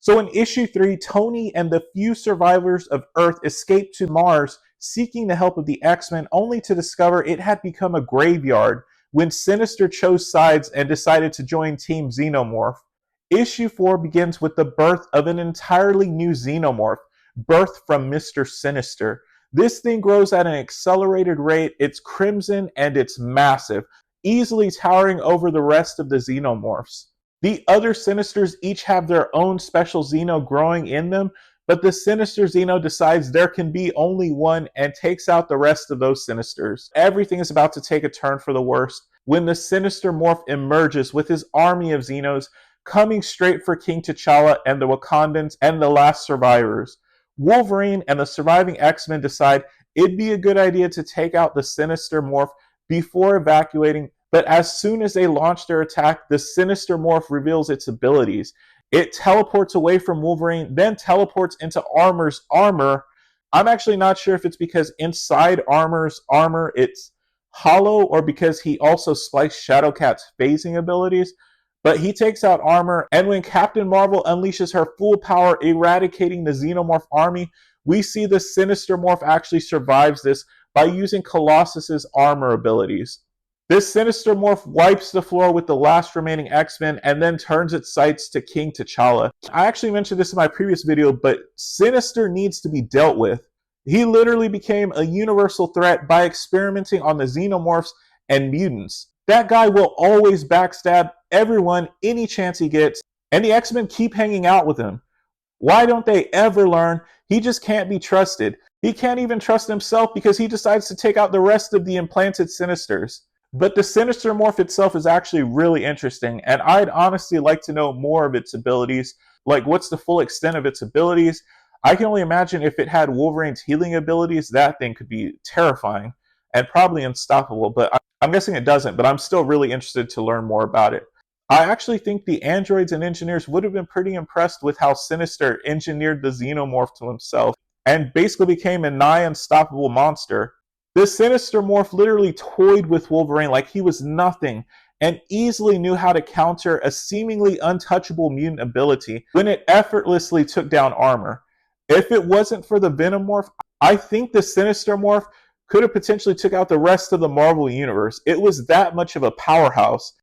So in issue 3, Tony and the few survivors of Earth escaped to Mars seeking the help of the X-Men, only to discover it had become a graveyard when Sinister chose sides and decided to join Team Xenomorph. Issue 4 begins with the birth of an entirely new Xenomorph, birthed from Mr. Sinister. This thing grows at an accelerated rate, it's crimson and it's massive, easily towering over the rest of the Xenomorphs. The other Sinisters each have their own special Xeno growing in them, but the Sinister Xeno decides there can be only one and takes out the rest of those Sinisters. Everything is about to take a turn for the worst when the Sinister Morph emerges with his army of Xenos coming straight for King T'Challa and the Wakandans and the last survivors. Wolverine and the surviving X-Men decide it'd be a good idea to take out the Sinister Morph before evacuating, but as soon as they launch their attack, the Sinister Morph reveals its abilities. It teleports away from Wolverine, then teleports into Armor's armor. I'm actually not sure if it's because inside Armor's armor it's hollow or because he also spliced Shadowcat's phasing abilities. But he takes out Armor, and when Captain Marvel unleashes her full power, eradicating the Xenomorph army, we see the Sinister Morph actually survives this by using Colossus's armor abilities. This Sinister Morph wipes the floor with the last remaining X-Men and then turns its sights to King T'Challa. I actually mentioned this in my previous video, but Sinister needs to be dealt with. He literally became a universal threat by experimenting on the Xenomorphs and mutants. That guy will always backstab everyone any chance he gets, and the X-Men keep hanging out with him. Why don't they ever learn? He just can't be trusted. He can't even trust himself because he decides to take out the rest of the implanted Sinisters. But the Sinister Morph itself is actually really interesting, and I'd honestly like to know more of its abilities. Like, what's the full extent of its abilities? I can only imagine if it had Wolverine's healing abilities, that thing could be terrifying and probably unstoppable, but I'm guessing it doesn't, but I'm still really interested to learn more about it. I actually think the androids and engineers would have been pretty impressed with how Sinister engineered the Xenomorph to himself and basically became a nigh unstoppable monster. This Sinister Morph literally toyed with Wolverine like he was nothing and easily knew how to counter a seemingly untouchable mutant ability when it effortlessly took down Armor. If it wasn't for the Venom Morph, I think the Sinister Morph could have potentially took out the rest of the Marvel Universe. It was that much of a powerhouse.